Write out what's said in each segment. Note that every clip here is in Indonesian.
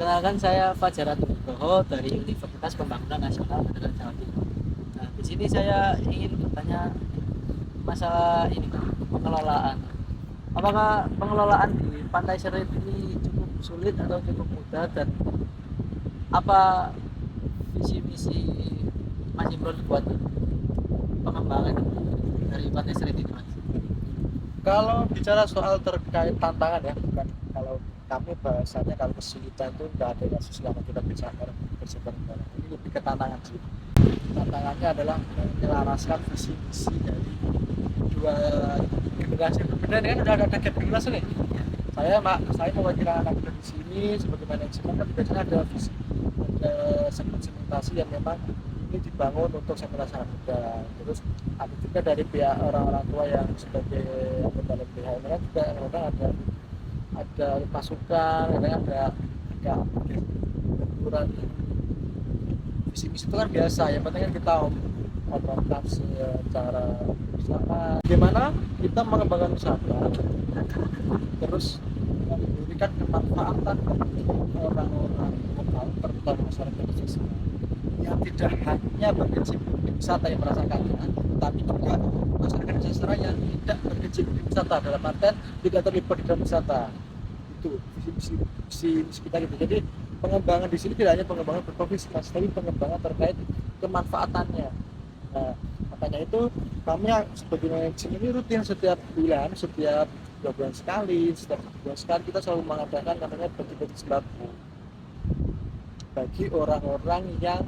Perkenalkan saya Fajar Nugroho dari Universitas Pembangunan Nasional Andalan Jawa Timur. Nah, di sini saya ingin bertanya masalah ini, Pak, pengelolaan. Apakah pengelolaan di Pantai Serit ini cukup sulit atau cukup mudah, dan apa visi misi Mas Imron buat pengembangan dari Pantai Serit ini, Mas? Kalau bicara soal terkait tantangan ya, bukan kalau kami bahasanya kalau kesulitan itu nggak ada kasus selama kita bersabar bareng. Ini lebih ke tantangan sih. Tantangannya adalah menyelaraskan visi misi dari dua generasi yang berbeda. Ini kan udah ada gap generasi nih. Saya mewakili anak muda di sini sebagai manajemen, kan biasanya ada visi, ada segmentasi yang memang ini dibangun untuk generasi anak muda. Terus ada juga dari pihak orang-orang tua yang sebagai anggota LBH ini kan juga kadang ada masukan, kadang ada benturan visi misi itu kan biasa. Yang penting kan kita omongkan secara bersama gimana kita mengembangkan wisata, terus memberikan kemanfaatan kepada orang-orang lokal, terutama masyarakat desa yang tidak hanya berkecimpung di wisata yang merasakannya, tapi juga masyarakat desa yang tidak berkecimpung di wisata, dalam artian tidak terlibat di dalam wisata. Itu visi kita gitu. Jadi pengembangan di sini tidak hanya pengembangan berprofesi, mas, tapi pengembangan terkait kemanfaatannya. Nah, makanya itu kami sebagai manajemen ini rutin setiap bulan, setiap 2 bulan sekali, setiap bulan sekali kita selalu mengadakan namanya bagi-bagi sembako bagi orang-orang yang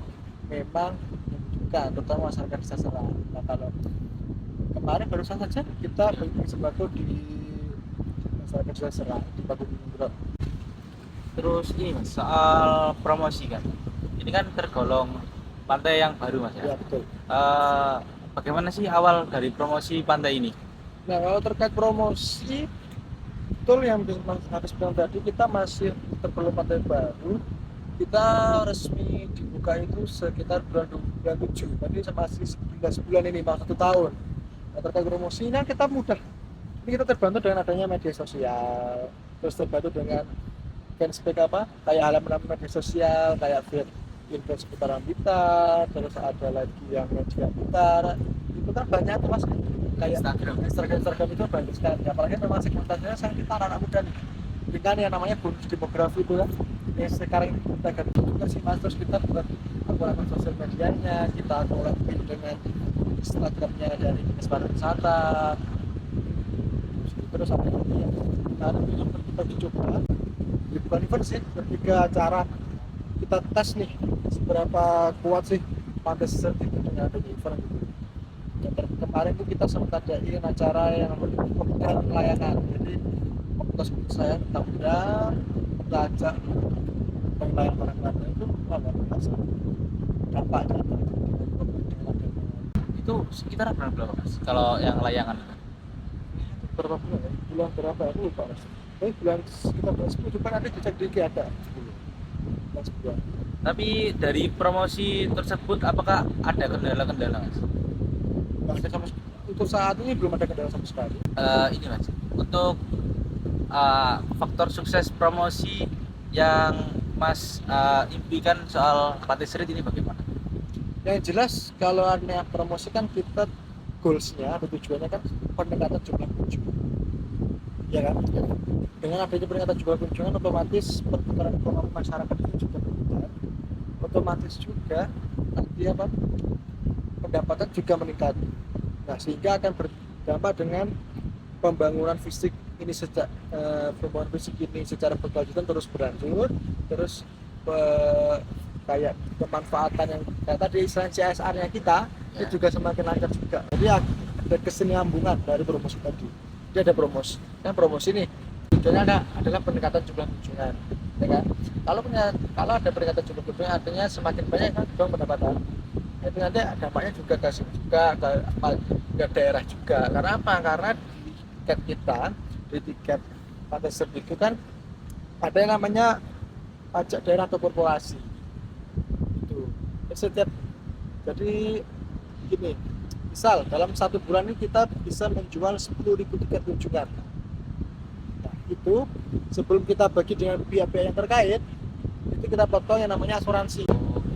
memang membutuhkan, terutama masyarakat desa Serang. Nah, kalau kemarin barusan saja kita bagi sembako di masyarakat desa Serang di Pakubunuh. Terus ini Mas, soal promosi kan. Ini kan tergolong pantai yang baru Mas Ya ya. betul. Bagaimana sih awal dari promosi pantai ini? Nah, kalau terkait promosi, betul yang Mas Hafiz bilang tadi, kita masih tergolong pantai baru. Kita resmi dibuka itu sekitar bulan 7, tapi masih sebulan ini, masih 1 tahun. Nah, terkait promosi ini kita mudah. Ini kita terbantu dengan adanya media sosial, terus terbantu dengan fanspage kayak halaman media sosial, kayak info seputaran Blitar, terus ada lagi yang media Blitar. Itu kan banyak tuh mas, kayak Instagram itu banyak sekali. Apalagi memang segmentasinya saya kita anak muda nih, dengan yang namanya bonus demografi itu kan. Sekarang kita ganti juga sih mas, terus kita buat akun sosial medianya, kita collab dengan Instagramnya dari Dinas Pariwisata. Terus apa lagi yang menarik itu kita dicoba di bukan event sih, bertiga acara kita tes nih seberapa kuat sih Pantai Serit itu dengan adanya event gitu. Dan kemarin tuh kita sempat adain acara yang namanya pembukaan layanan. Jadi komunitas saya kita undang, kita ajak pelayan barang-barang itu luar biasa dampaknya Itu sekitar berapa Mas? Kalau yang layangan? berapa bulan ya? Bulan berapa aku lupa mas. Tapi bulan sekitar bulan 10 juga nanti dicek di ada 10 bulan 10. Tapi dari promosi tersebut apakah ada kendala-kendala Mas? Nggak ada sama untuk saat ini belum ada kendala sama sekali. Ini Mas, untuk faktor sukses promosi yang Mas impikan soal Pantai Serit ini bagaimana? Yang jelas kalau ada promosi kan kita goalsnya atau tujuannya kan peningkatan jumlah kunjungan, ya kan? Dengan adanya peningkatan jumlah kunjungan, otomatis perputaran ekonomi masyarakat itu juga meningkat, otomatis juga nanti pendapatan juga meningkat. Nah, sehingga akan berdampak dengan pembangunan fisik ini secara berkelanjutan terus berlanjut, terus kayak kemanfaatan yang kayak tadi istilah CSR-nya kita itu juga semakin lancar juga. Jadi ada kesinambungan dari promosi tadi. Jadi ada promosi. Kan promosi nih tujuannya adalah peningkatan jumlah kunjungan, ya kan? Kalau ada peningkatan jumlah kunjungan artinya semakin banyak kan dong pendapatan. Itu nanti dampaknya juga ke daerah juga. Karena apa? Karena di tiket kita, di tiket Pantai Serit itu kan ada yang namanya pajak daerah atau korporasi. Itu setiap, jadi gini, misal dalam 1 bulan ini kita bisa menjual 10.000 tiket kunjungan. Nah, itu sebelum kita bagi dengan pihak-pihak yang terkait, itu kita potong yang namanya asuransi.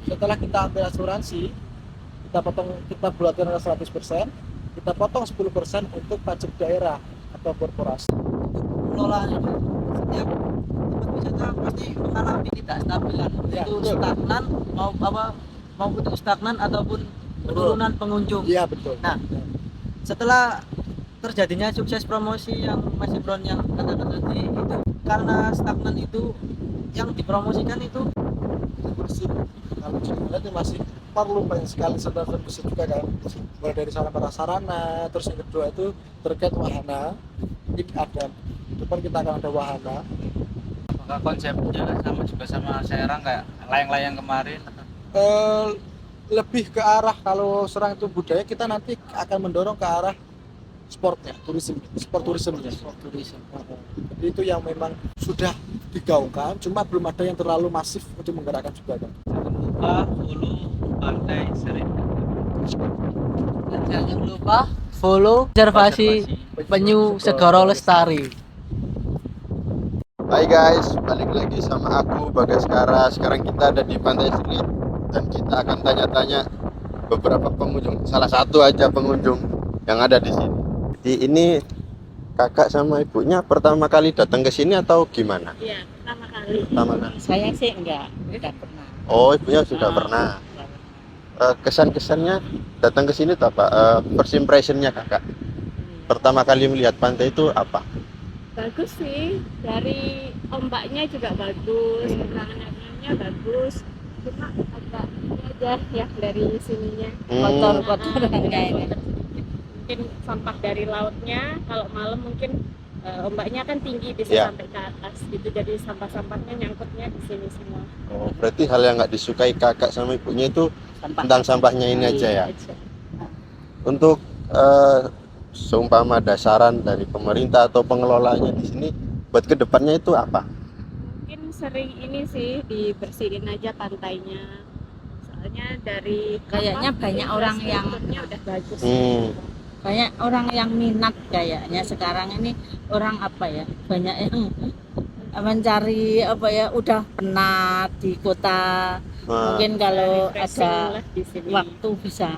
Setelah kita ambil asuransi, kita bulatkan 100%, kita potong 10% untuk pajak daerah atau korporasi. Pengelolaannya Pak, setiap tempat wisata pasti mengalami ketidakstabilan, Ya, itu betul. stagnan mau itu stagnan ataupun penurunan pengunjung. Iya betul. Nah, setelah terjadinya sukses promosi yang Mas Ibron yang katakan tadi itu, karena stagnan itu yang dipromosikan itu Masih kalau dilihat itu masih perlu banyak sekali service juga kan, mulai dari sarana, terus yang kedua itu terkait wahana. Ini ada depan kita akan ada wahana. Apakah konsepnya sama juga sama Serang kayak layang-layang kemarin? Eh, lebih ke arah, kalau Serang itu budaya, kita nanti akan mendorong ke arah sportnya, sport tourismnya. tourism. Jadi itu yang memang sudah digaungkan, cuma belum ada yang terlalu masif untuk menggerakkan juga kan. Jangan lupa follow Pantai Serena. Dan jangan lupa follow observasi penyu Segoro Lestari. Hai guys, balik lagi sama aku Bagaskara. Sekarang kita ada di Pantai Street dan kita akan tanya-tanya beberapa pengunjung. Salah satu aja pengunjung yang ada di sini. Jadi ini kakak sama ibunya pertama kali datang ke sini atau gimana? Iya, pertama kali. Pertama kali. Saya sih enggak pernah. Oh, ibunya sudah pernah. Kesan-kesannya datang ke sini tuh apa? First impressionnya kakak pertama kali melihat pantai itu apa? Bagus sih, dari ombaknya juga bagus, pemandangannya bagus. Cuma agak ini aja ya dari sininya. Kotor-kotoran kayaknya. Mungkin sampah dari lautnya, kalau malam mungkin ombaknya kan tinggi bisa Ya. sampai ke atas gitu, jadi sampah-sampahnya nyangkutnya di sini semua. Oh, berarti hal yang nggak disukai kakak sama ibunya itu tentang sampahnya ini aja ya. Untuk seumpama ada saran dari pemerintah atau pengelolanya di sini buat kedepannya itu apa? Mungkin sering ini sih dibersihin aja pantainya. Soalnya dari Kayaknya banyak orang yang infrastrukturnya udah bagus. banyak orang yang minat kayaknya sekarang ini orang apa ya banyak yang mencari apa ya udah penat di kota Nah, mungkin kalau Refreshing ada lah di sini. waktu bisa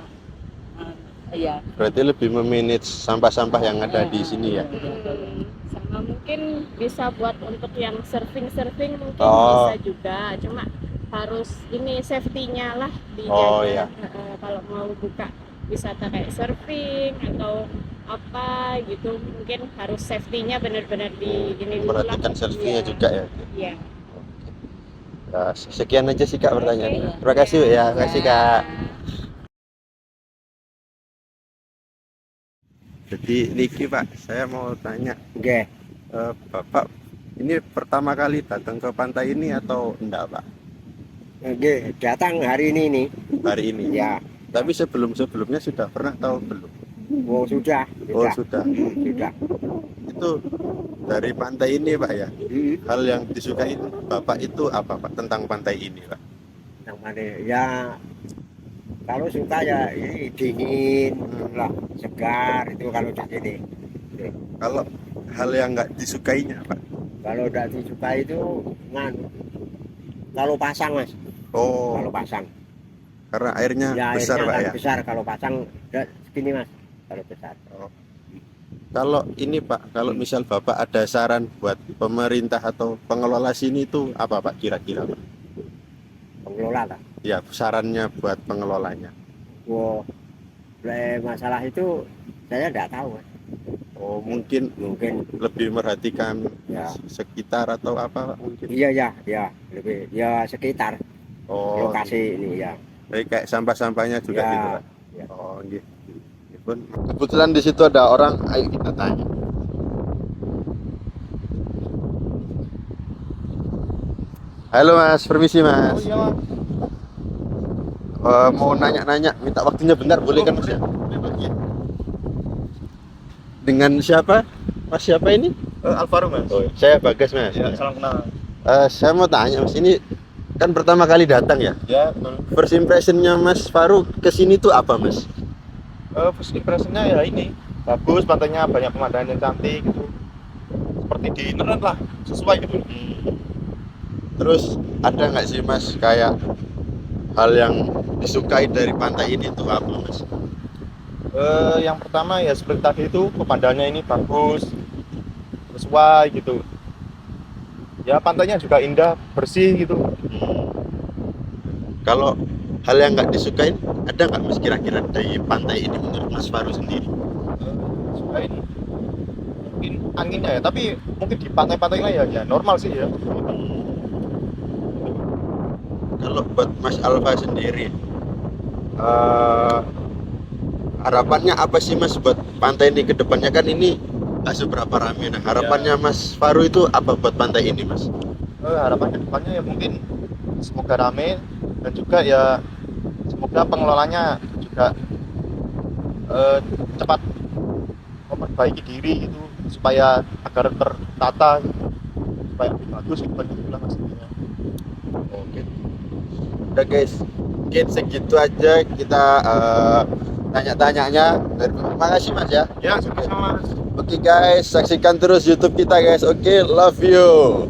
ya berarti lebih memanage sampah-sampah yang ada di sini ya. Sama mungkin bisa buat untuk yang surfing mungkin Oh. bisa juga, cuma harus ini safety-nya lah dijaga. Oh, iya. Kalau mau buka wisata kayak surfing atau apa gitu, mungkin harus safety-nya benar-benar di ini dulu lah. Perhatikan selfie-nya Iya. juga ya. Iya. Ya, sekian aja sih kak pertanyaan. Oke. Terima kasih ya, terima kasih kak. Jadi Niki Pak, saya mau tanya, Oke, Bapak ini pertama kali datang ke pantai ini atau enggak Pak? oke, datang hari ini nih. Hari ini? Ya, Tapi sebelumnya sudah pernah atau belum? oh sudah, Oh sudah, sudah. sudah. Itu dari pantai ini Pak ya. Hal yang disukai Bapak itu apa Pak tentang pantai ini Pak? Yang mana? Ya, kalau suka ya ini dingin, lah, segar itu kalau di sini. Kalau hal yang nggak disukainya Pak? Kalau tidak disukai itu kalau pasang mas, Oh, kalau pasang. karena airnya Ya besar airnya Pak kan ya. besar kalau pasang, segini mas, kalau besar. Kalau ini Pak, kalau misal Bapak ada saran buat pemerintah atau pengelola sini itu apa Pak kira-kira Pak? Pengelola lah. Ya, sarannya buat pengelolanya. Oh, masalah itu saya tidak tahu mas. Oh, mungkin Mungkin lebih merhatikan ya. sekitar atau apa Pak mungkin. Iya lebih ya sekitar Oh, lokasi ini ya. kayak sampah-sampahnya juga Ya, gitu Pak. ya. Oh, gitu. Kebetulan di situ ada orang, ayo kita tanya. Halo Mas, permisi Mas. Oh iya, Mau nanya-nanya, minta waktunya bentar, boleh kan Mas ya? Dengan siapa? Mas siapa ini? Alvaro mas. Oh, saya Bagas Mas. Ya, salam kenal. Saya mau tanya Mas, ini kan pertama kali datang ya? Ya, betul. First impressionnya Mas Faru kesini tuh apa Mas? First impression-nya ya ini bagus, pantainya banyak pemandangan yang cantik gitu. Seperti di internet lah, sesuai gitu. Terus ada nggak sih Mas kayak hal yang disukai dari pantai ini tuh apa Mas? Yang pertama ya seperti tadi itu pemandangannya ini bagus, sesuai gitu. Ya pantainya juga indah, bersih gitu. Kalau hal yang nggak disukain ada nggak Mas kira-kira dari pantai ini menurut Mas Faru sendiri? Suka ini mungkin anginnya ya, tapi mungkin di pantai-pantai lain ya normal sih ya. Kalau buat Mas Alfa sendiri, harapannya apa sih Mas buat pantai ini ke depannya? Kan ini nggak seberapa rame. Nah, harapannya Mas Faru itu apa buat pantai ini Mas? Harapan kedepannya ya mungkin semoga rame, dan juga ya semoga pengelolanya juga cepat memperbaiki diri gitu, supaya agar tertata gitu, supaya lebih bagus gitu lah maksudnya. Oke. Udah guys, mungkin segitu aja kita tanya-tanyanya. Terima kasih Mas ya. Ya sama-sama. Oke guys, saksikan terus YouTube kita guys. Oke, love you.